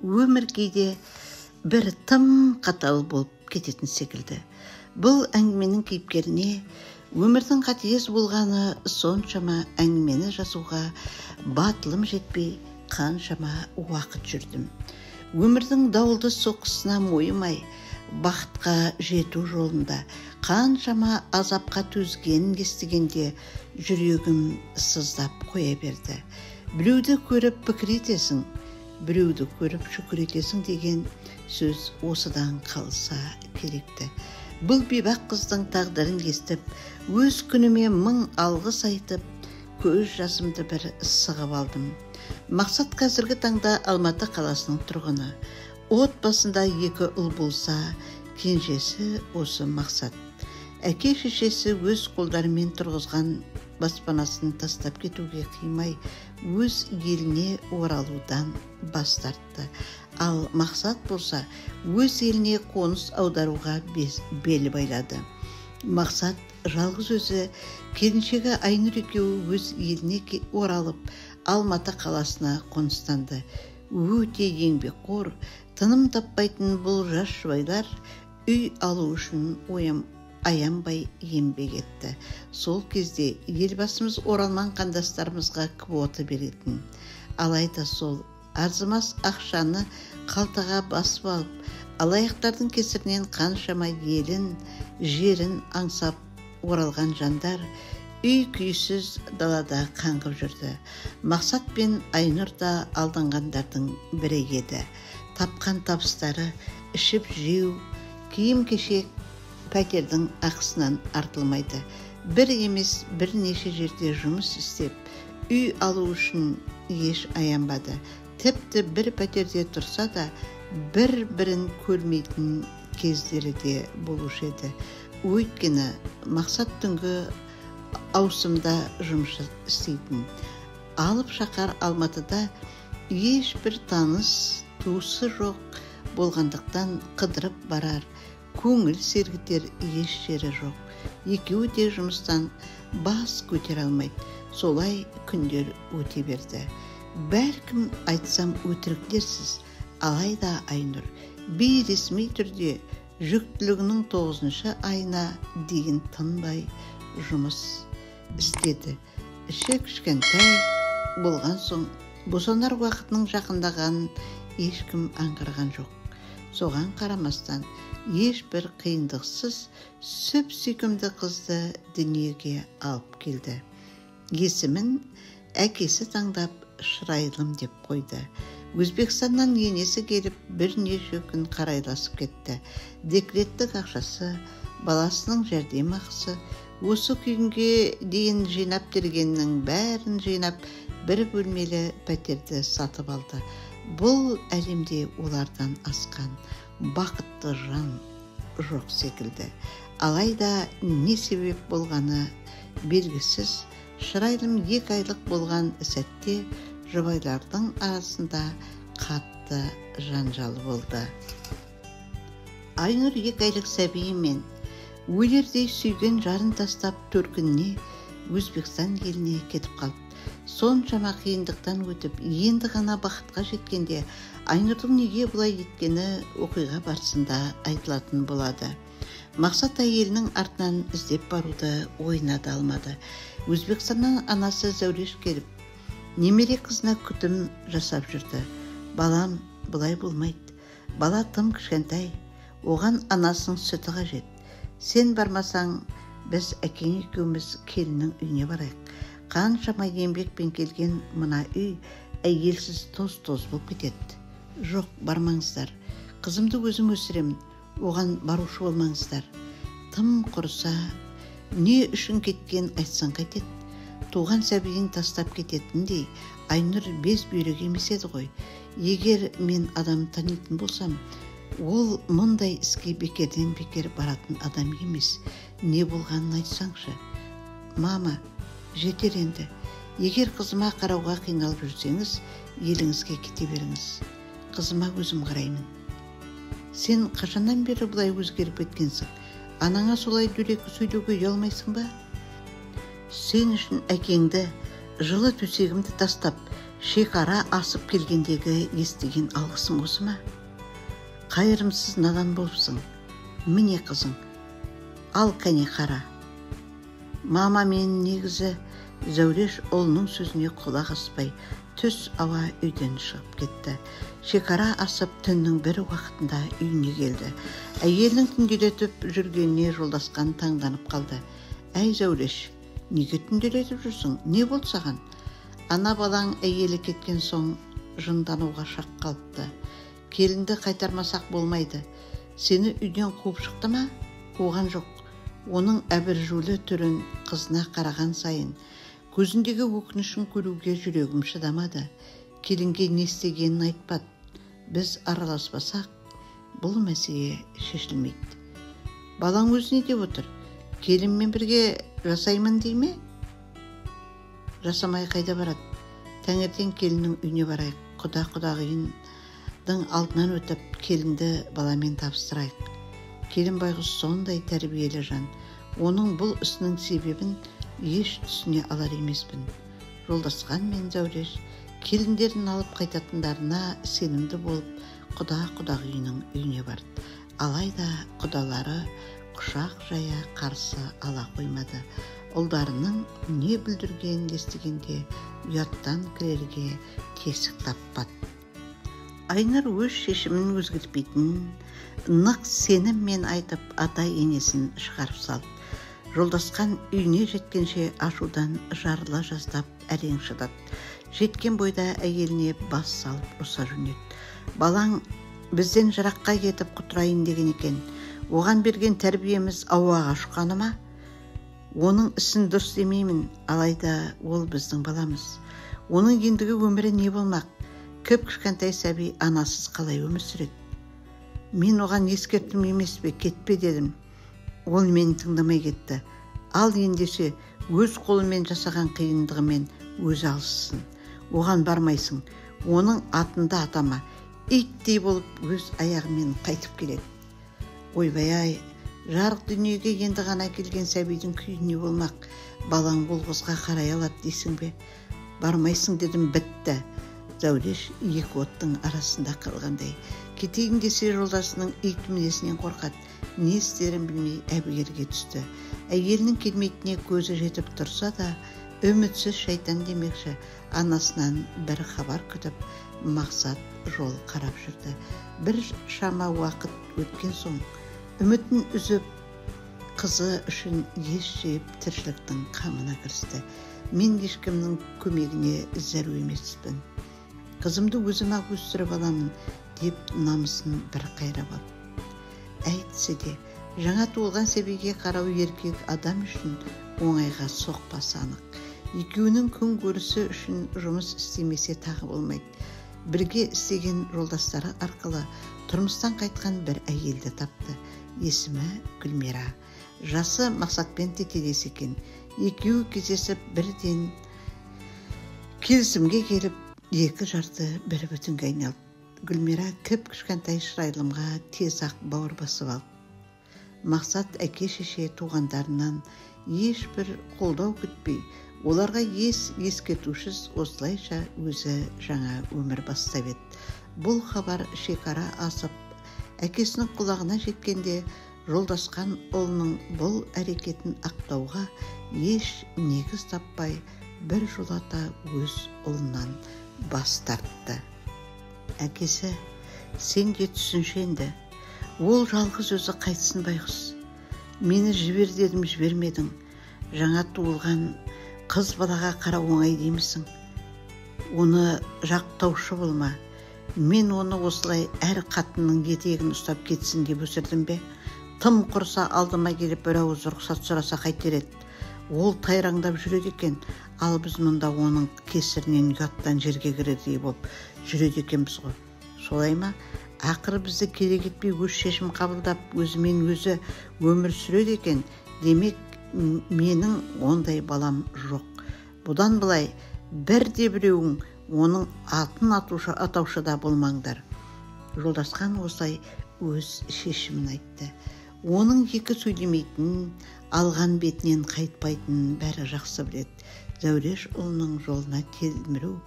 өмір кейде бір тым қатал болып кететін секілді. Бұл әңгіменің кейіпкеріне өмірдің қатыгез болғаны соншама әңгімені жазуға батылым жетпей қаншама уақыт жүрдім. Өмірдің дауылды соққысына мойымай, бақытқа жету жолында қаншама азапқа төзгенін естігенде жүрегім сыздап қоя берді. Біреуді көріп пікір етесің, біреуді көріп шүкір етесің деген сөз осыдан қалса керекті. Бұл бейбақ қыздың тағдырын естіп, өз күніме мың алғыс айтып, көз жасымды бір сығып алдым. Мақсат қазіргі таңда Алматы қаласының тұрғыны. Отбасында 2 ұл болса, кенжесі осы Мақсат. Әке шешесі өз қолдарымен тұрғызған баспанасын тастап кетуге қимай, өз еліне оралудан бас тартты. Ал Мақсат болса, өз еліне қоныс аударуға бел байлады. Мақсат жалғыз өзі, келіншегі Айнұр екеуі өз еліне оралып, Алматы қаласына қоныстанды. Өте еңбекқор, тыным таппайтын бұл жас жұбайлар үй алу үшін аянбай еңбек етті. Сол кезде елбасымыз оралман қандастарымызға квота беретін. Алайда сол арзымас ақшаны қалтаға басып алып, алаяқтардың кесірінен қаншама елін, жерін аңсап оралған жандар үй күйсіз далада қаңғып жүрді. Мақсат пен Айнұр да алданғандардың бірі еді. Тапқан табыстары ішіп жеу, киім-кешек, пәтердің ақысынан артылмайды. Бір емес бірнеше жерде жұмыс істеп, үй алу үшін еш аянбады. Тіпті бір пәтерде тұрса да, бір-бірін көрмейтін кездері де болушы еді. Өйткені Мақсат түнгі аусымда жұмыс істейтін. Алып шақар Алматыда ешбір таныс, туысы жоқ болғандықтан қыдырып барар, көңіл сергітер еш жері жоқ. Екеуі де жұмыстан бас көтер алмайды. Солай күндер өте берді. Бәлкім айтсам өтіріктерсіз, алайда Айнұр бейресми түрде жүктілігінің 9-шы айына дейін тынбай жұмыс істеді. Іші кішкентай болған соң, босанар уақытының жақындағанын ешкім аңғарған жоқ. Соған қарамастан, ешбір қиындықсыз сүп-сүйкімді қызды дүниеге алып келді. Есімін әкесі таңдап Шырайлым деп қойды. Өзбекстаннан енесі келіп бірнеше күн қарайласып кетті. Декреттік ақшасы, баласының жәрдемақысы, осы күнге дейін жинап тергеннің бәрін жинап, бір бөлмелі пәтерді сатып алды. Бұл әлемде олардан асқан бақытты жан жоқ секілді. Алайда не себеп болғаны белгісіз. Шырайлым 2 айлық болған сәтте жұбайлардың арасында қатты жанжал болды. Айнұр 2 айлық сәбиімен өлердей сүйген жарын тастап төркініне Өзбекстан еліне кетіп қалды. Соншама қиындықтан өтіп, енді ғана бақытқа жеткенде Айнұрдың неге бұлай еткені оқиға барысында айтылатын болады. Мақсат әйелінің артынан іздеп баруды ойына да алмады. Өзбекстаннан анасы Зәуреш келіп, немере қызына күтім жасап жүрді. Балам, бұлай болмайды. Бала тым кішкентай, оған анасының сүті қажет. Сен бармасаң, біз әкең екеуміз келіннің үйіне барайық. Қаншама еңбекпен келген мына үй әйелсіз тоз-тоз болып кетеді. Жоқ, бармаңыздар. Қызымды өзім өсіремін. Оған барушы болмаңыздар. Тым құрыса, не үшін кеткен айтсан қайтеді. Туған сәбиін тастап кететіндей, Айнұр без бүйрек емес еді ғой. Егер мен адам танитын болсам, ол мұндай іске бекерден бекер баратын адам емес. Не болғанын айтсаңшы. Мама, жетер енді. Егер қызыма қарауға қиналып жүрсеңіз, еліңізге кете беріңіз. Қызыма өзім қараймын. Сен қашаннан бері бұлай өзгеріп кеткенсің? Анаңа солай дөрекі сөйлеуге ұялмайсың ба? Сен үшін әкеңді, жылы төсегімді тастап, шекара асып келгендегі естіген алғысым осы ма? Қайырымсыз надан болыпсың. Міне қызың, ал кәне қара. Мама мен негізі Зәуреш ұлының сөзіне құлақ аспай, түс ауа үйден шығып кетті. Шекара асып түннің бір уақытында үйіне келді. Әйелінің түнделетіп жүргеніне жолдасқан таңданып қалды. Әй Зәуреш, неге түнделетіп жүрсің? Не болды саған? Ана балаң әйелі кеткен соң жындануға шақ қалыпты. Келінді қайтармасақ болмайды. Сені үйден қуып шықты ма? Қуған жоқ. Оның әбіржулі түрін қызына қараған сайын көзіндегі өкінішін көруге жүрегім шыдамады. Келінге не істегенін айтпады. Біз араласпасақ, бұл мәселе шешілмейді. Балаң өзіне деп отыр. Келінмен бірге жасаймын дей ме? Жасамай қайда барады? Таңертең келіннің үйіне барайық. Құдағиының алдынан өтіп, келінді баламен тапсырайық. Келін байғұс сондай тәрбиелі жан. Оның бұл ісінің себебін еш түсіне алар емеспін. Жолдасқан мен Зәуреш келіндерін алып қайтатындарына сенімді болып, құдағиының үйіне барды. Алайда құдалары құшақ жая қарсы ала қоймады. Ұлдарының не бүлдіргенін естігенде ұяттан кірерге тесік таппады. Айнұр өз шешімін өзгертпейтін нық сеніммен айтып ата-енесін шығарып салды. Жолдасқан үйіне жеткенше ашудан жарыла жаздап әрең шыдады. Жеткен бойда әйеліне бас салып ұрса жөнелді. Балаң бізден жыраққа кетіп құтырайын деген екен. Оған берген тәрбиеміз ауаға ұшқаны ма? Оның ісін дұрыс демеймін, алайда ол біздің баламыз. Оның ендігі өмірі не болмақ? Кіп-кішкентай сәби анасыз қалай өмір сүреді? Мен оған ескертім емес пе, кетпе дедім. Ол мені тыңдамай кетті. Ал ендеше өз қолымен жасаған қиындығымен өзі алыссын. Оған бармайсың. Оның атында атама. Иттей болып өз аяғымен қайтып келеді. Ойбай-ай, жарық дүниеге енді ғана келген сәбидің күйі не болмақ? Балаң бұл қызға қарай алады дейсің бе? Бармайсың дедім, бітті. Зәуреш екі оттың арасында қалғандай. Кетейін десе жолдасының ит мінезінен қорқады. Не істерін білмей әбігерге түсті. Әйелінің келмейтіне көзі жетіп тұрса да, үмітсіз шайтан демекші, анасынан бір хабар күтіп, мақсат жол қарап жүрді. Бір шама уақыт өткен соң, үмітін үзіп, қызы үшін ес жиып тіршіліктің қамына кірісті. Мен ешкімнің көмегіне зәру емеспін. Қызымды өзім-ақ өсіріп аламын деп намысын бір қайрап алды. Әйтсе де, жаңа туылған сәбиге қарау еркек адам үшін оңайға соқпасы анық. Екеуінің күн көрісі үшін жұмыс істемесе тағы болмайды. Бірге істеген жолдастары арқылы тұрмыстан қайтқан бір әйелді тапты. Есімі Гүлмира. Жасы Мақсатпен тетелес екен. Екеуі кездесіп бірден келісімге келіп, екі жарты бір бүтінге айналды. Гүлмира кіп-кішкентай шырайлымға тез-ақ бауыр басып алды. Мақсат әке-шеше туғандарынан ешбір қолдау күтпей, оларға ескертушіз осылайша өзі жаңа өмір бастап еді. Бұл хабар шекара асып, әкесінің құлағына жеткенде, жолдасқан ұлының бұл әрекетін ақтауға еш негіз таппай, бір жолата өз ұлынан бас тартты. Әкесі, сен де түсінші енді. Ол жалғыз өзі қайтсын байғұс. Мені жібер дедім, жібермедің. Жаңа туылған қыз балаға қара оңай деймісің. Оны жақтаушы болма. Мен оны осылай әр қатынның етегін ұстап кетсін деп өсірдім бе? Тым құрса алдыма келіп бір ауыз рұқсат сұраса қайтер еді. Ол тайраңдап жүреді екен, ал біз мұнда оның кесірінен ұяттан жерге кірердей болып жүреді екенбіз ғой. Солай ма? Ақыры бізді керек етпей өз шешім қабылдап, өзімен өзі өмір сүреді екен. Демек, менің ондай балам жоқ. Бұдан былай бірде біреуің оның атын атаушы да болмаңдар. Жолдасқан осылай өз шешімін айтты. Оның екі сөйлемейтінін, алған бетінен қайтпайтынын бәрі жақсы біледі. Зәуреш ұлының жолына телміру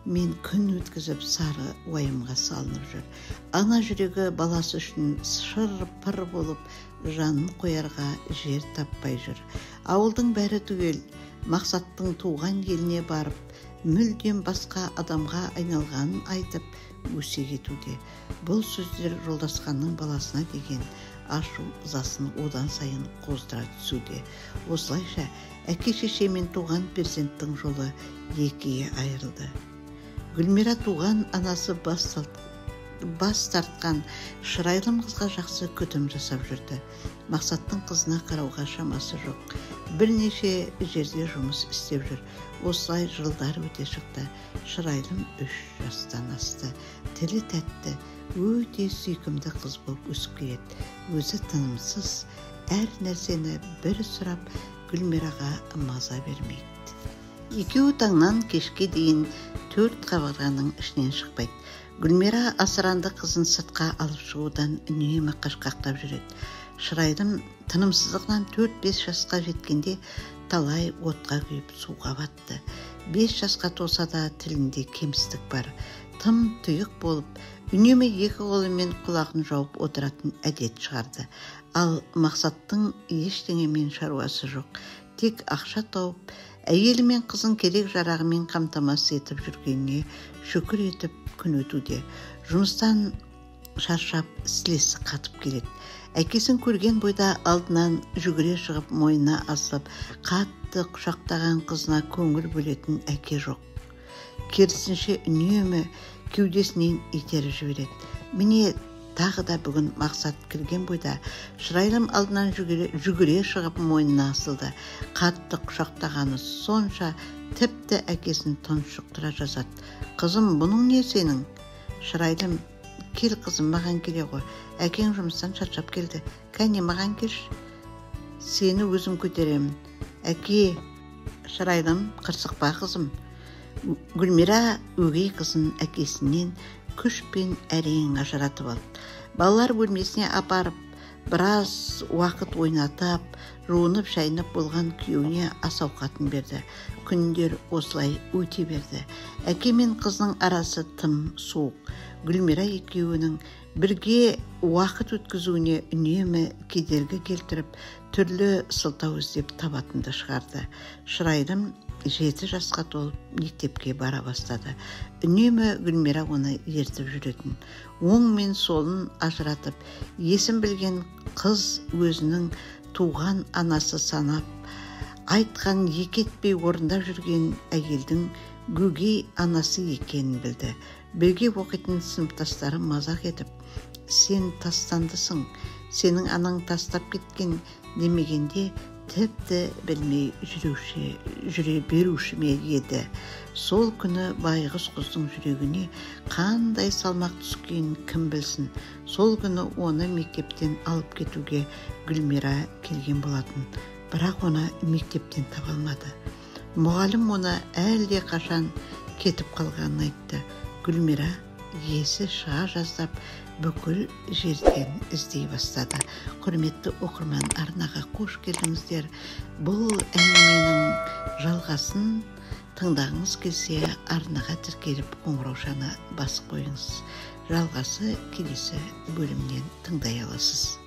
мен күн өткізіп сары уайымға салынып жүр. Ана жүрегі баласы үшін шыр-пыр болып жанын қоярға жер таппай жүр. Ауылдың бәрі түгел Мақсаттың туған еліне барып, мүлдем басқа адамға айналғанын айтып өсе кетуде. Бұл сөздер Жолдасханның баласына деген ашу ызасын одан сайын қоздыра түсуде. Осылайша әке-шеше мен туған перзенттің жолы екіге айырылды. Гүлмира туған анасы бас тартқан Шырайлым қызға жақсы күтім жасап жүрді. Мақсаттың қызына қарауға шамасы жоқ. Бірнеше жерде жұмыс істеп жүр. Осылай жылдар өте шықты. Шырайлым 3 жастан асты. Тілі тәтті, өте сүйкімді қыз болып өсіп келеді. Өзі тынымсыз, әр нәрсені бір сұрап, Гүлмираға маза бермейді. Екеуі таңнан кешке дейін 4 қабырғаның ішінен шықпайды. Гүлмира асыранды қызын сыртқа алып шығудан үнемі қашқақтап жүреді. Шырайлым тынымсыздығынан 4-5 жасқа жеткенде талай отқа күйіп суға батты. 5 жасқа толса да тілінде кемістік бар. Тым тұйық болып, үнемі 2 қолымен құлағын жауып отыратын әдет шығарды. Ал Мақсаттың ештеңемен шаруасы жоқ. Тек ақша тауып, әйелі мен қызын керек жарағымен қамтамасыз етіп жүргеніне шүкір етіп күн өтуде. Жұмыстан шаршап, сілесі қатып келеді. Әкесін көрген бойда алдынан жүгіре шығып, мойнына асылып, қатты құшақтаған қызына көңіл бөлетін әке жоқ. Керісінше үнемі кеудесінен итеріп жібереді. Міне тағы да бүгін Мақсат кірген бойда Шырайлым алдынан жүгіре шығып мойнына асылды. Қатты құшақтағаны сонша тіпті әкесін тұншықтыра жазады. Қызым, бұның не сенің? Шырайлым, кел қызым, маған келе ғой. Әкең жұмыстан шаршап келді. Кәне маған келші. Сені өзім көтеремін. Әке, Шырайлым, қырсықпа қызым. Гүлмира өгей қызын әкесінен күшпен әрең ажыратып алды. Балалар бөлмесіне апарып, біраз уақыт ойнатып, жуынып шайынып болған күйеуіне ас ауқатын берді. Күндер осылай өте берді. Әке мен қызның арасы тым суық. Гүлмира екеуінің бірге уақыт өткізуіне үнемі кедергі келтіріп, түрлі сылтау іздеп табатынды шығарды. Шырайлым 7 жасқа толып мектепке бара бастады. Үнемі Гүлмира оны ертіп жүретін. Оң мен солын ажыратып, есін білген қыз өзінің туған анасы санап, айтқан екетпей орындап жүрген әйелдің өгей анасы екенін білді. Бірге оқитын сыныптастары мазақ етіп, сен тастандысың, сенің анаң тастап кеткен демегенде тіпті білмей жүре беруші ме еді. Сол күні байғұс қыздың жүрегіне қандай салмақ түскенін кім білсін. Сол күні оны мектептен алып кетуге Гүлмира келген болатын. Бірақ оны мектептен таба алмады. Мұғалім оны әлде қашан кетіп қалғанын айтты. Гүлмира есі шыға жаздап, бүкіл жерден іздей бастады. Құрметті оқырман, арнаға қош келдіңіздер. Бұл әңгіменің жалғасын тыңдағыңыз келсе, арнаға тіркеліп қоңыраушаны басып қойыңыз. Жалғасы келесі бөлімнен тыңдай аласыз.